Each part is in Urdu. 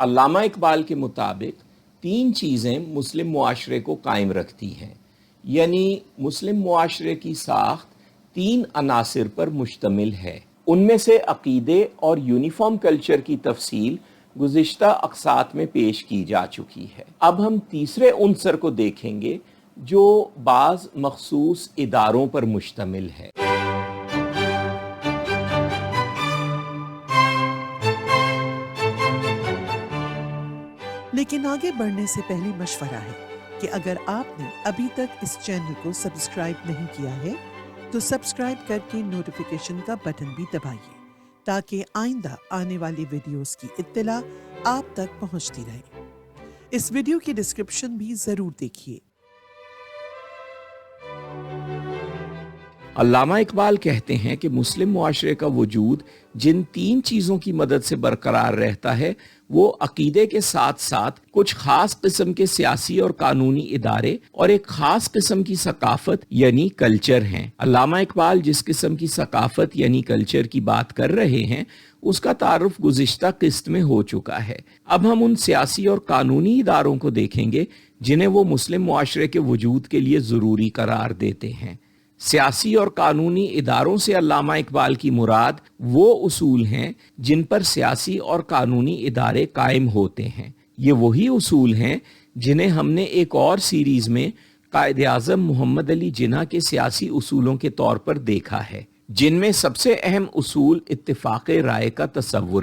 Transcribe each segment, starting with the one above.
علامہ اقبال کے مطابق 3 چیزیں مسلم معاشرے کو قائم رکھتی ہیں، یعنی مسلم معاشرے کی ساخت 3 عناصر پر مشتمل ہے۔ ان میں سے عقیدے اور یونیفارم کلچر کی تفصیل گزشتہ اقساط میں پیش کی جا چکی ہے۔ اب ہم تیسرے عنصر کو دیکھیں گے جو بعض مخصوص اداروں پر مشتمل ہے۔ لیکن آگے بڑھنے سے پہلے مشورہ ہے کہ اگر آپ نے ابھی تک اس چینل کو سبسکرائب نہیں کیا ہے تو سبسکرائب کر کے نوٹیفیکیشن کا بٹن بھی دبائیے تاکہ آئندہ آنے والی ویڈیوز کی اطلاع آپ تک پہنچتی رہے۔ اس ویڈیو کی ڈسکرپشن بھی ضرور دیکھیے۔ علامہ اقبال کہتے ہیں کہ مسلم معاشرے کا وجود جن 3 چیزوں کی مدد سے برقرار رہتا ہے وہ عقیدے کے ساتھ ساتھ کچھ خاص قسم کے سیاسی اور قانونی ادارے اور ایک خاص قسم کی ثقافت یعنی کلچر ہیں۔ علامہ اقبال جس قسم کی ثقافت یعنی کلچر کی بات کر رہے ہیں اس کا تعارف گزشتہ قسط میں ہو چکا ہے۔ اب ہم ان سیاسی اور قانونی اداروں کو دیکھیں گے جنہیں وہ مسلم معاشرے کے وجود کے لیے ضروری قرار دیتے ہیں۔ سیاسی اور قانونی اداروں سے علامہ اقبال کی مراد وہ اصول ہیں جن پر سیاسی اور قانونی ادارے قائم ہوتے ہیں۔ یہ وہی اصول ہیں جنہیں ہم نے ایک اور سیریز میں قائد اعظم محمد علی جناح کے سیاسی اصولوں کے طور پر دیکھا ہے، جن میں سب سے اہم اصول اتفاق رائے کا تصور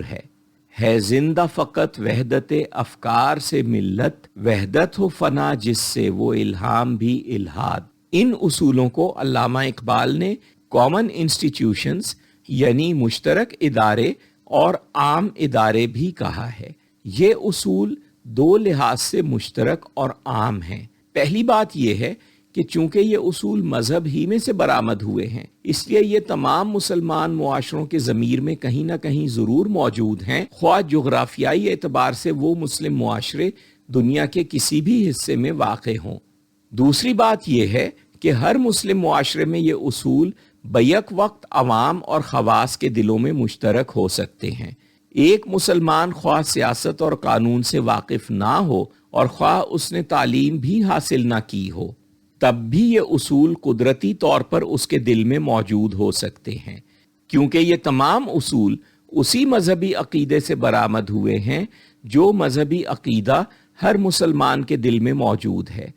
ہے زندہ فقط وحدت افکار سے ملت، وحدت ہو فنا جس سے وہ الہام بھی الہاد۔ ان اصولوں کو علامہ اقبال نے کامن انسٹیٹیوشنز یعنی مشترک ادارے اور عام ادارے بھی کہا ہے۔ یہ اصول 2 لحاظ سے مشترک اور عام ہیں۔ پہلی بات یہ ہے کہ چونکہ یہ اصول مذہب ہی میں سے برآمد ہوئے ہیں اس لیے یہ تمام مسلمان معاشروں کے ضمیر میں کہیں نہ کہیں ضرور موجود ہیں، خواہ جغرافیائی اعتبار سے وہ مسلم معاشرے دنیا کے کسی بھی حصے میں واقع ہوں۔ دوسری بات یہ ہے کہ ہر مسلم معاشرے میں یہ اصول بیک وقت عوام اور خواص کے دلوں میں مشترک ہو سکتے ہیں۔ ایک مسلمان خواہ سیاست اور قانون سے واقف نہ ہو اور خواہ اس نے تعلیم بھی حاصل نہ کی ہو، تب بھی یہ اصول قدرتی طور پر اس کے دل میں موجود ہو سکتے ہیں، کیونکہ یہ تمام اصول اسی مذہبی عقیدے سے برآمد ہوئے ہیں جو مذہبی عقیدہ ہر مسلمان کے دل میں موجود ہے۔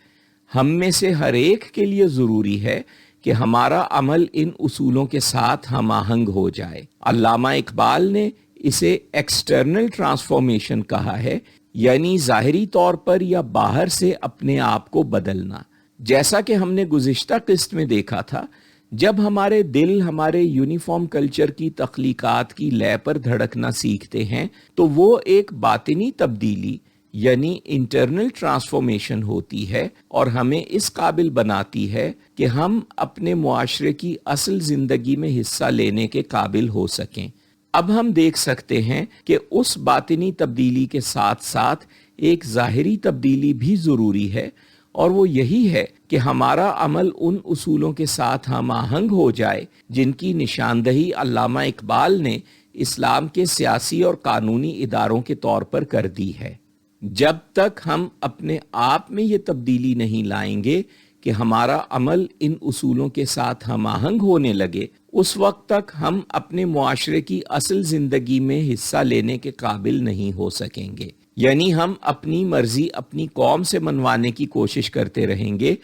ہم میں سے ہر ایک کے لیے ضروری ہے کہ ہمارا عمل ان اصولوں کے ساتھ ہم آہنگ ہو جائے۔ علامہ اقبال نے اسے ایکسٹرنل ٹرانسفارمیشن کہا ہے، یعنی ظاہری طور پر یا باہر سے اپنے آپ کو بدلنا۔ جیسا کہ ہم نے گزشتہ قسط میں دیکھا تھا، جب ہمارے دل ہمارے یونیفارم کلچر کی تخلیقات کی لے پر دھڑکنا سیکھتے ہیں تو وہ ایک باطنی تبدیلی یعنی انٹرنل ٹرانسفارمیشن ہوتی ہے اور ہمیں اس قابل بناتی ہے کہ ہم اپنے معاشرے کی اصل زندگی میں حصہ لینے کے قابل ہو سکیں۔ اب ہم دیکھ سکتے ہیں کہ اس باطنی تبدیلی کے ساتھ ساتھ ایک ظاہری تبدیلی بھی ضروری ہے، اور وہ یہی ہے کہ ہمارا عمل ان اصولوں کے ساتھ ہم آہنگ ہو جائے جن کی نشاندہی علامہ اقبال نے اسلام کے سیاسی اور قانونی اداروں کے طور پر کر دی ہے۔ جب تک ہم اپنے آپ میں یہ تبدیلی نہیں لائیں گے کہ ہمارا عمل ان اصولوں کے ساتھ ہم آہنگ ہونے لگے، اس وقت تک ہم اپنے معاشرے کی اصل زندگی میں حصہ لینے کے قابل نہیں ہو سکیں گے۔ یعنی ہم اپنی مرضی اپنی قوم سے منوانے کی کوشش کرتے رہیں گے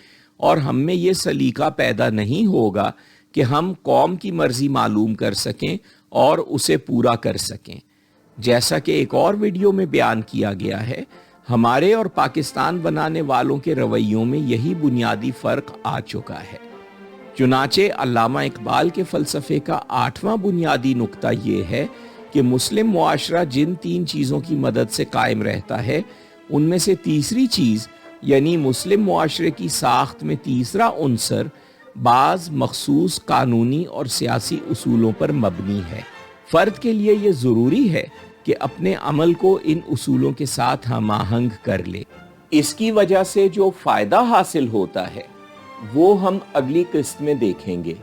اور ہم میں یہ سلیقہ پیدا نہیں ہوگا کہ ہم قوم کی مرضی معلوم کر سکیں اور اسے پورا کر سکیں۔ جیسا کہ ایک اور ویڈیو میں بیان کیا گیا ہے، ہمارے اور پاکستان بنانے والوں کے رویوں میں یہی بنیادی فرق آ چکا ہے۔ چنانچہ علامہ اقبال کے فلسفے کا 8واں بنیادی نقطہ یہ ہے کہ مسلم معاشرہ جن 3 چیزوں کی مدد سے قائم رہتا ہے ان میں سے تیسری چیز یعنی مسلم معاشرے کی ساخت میں تیسرا عنصر بعض مخصوص قانونی اور سیاسی اصولوں پر مبنی ہے۔ فرد کے لیے یہ ضروری ہے کہ اپنے عمل کو ان اصولوں کے ساتھ ہم آہنگ کر لے۔ اس کی وجہ سے جو فائدہ حاصل ہوتا ہے وہ ہم اگلی قسط میں دیکھیں گے۔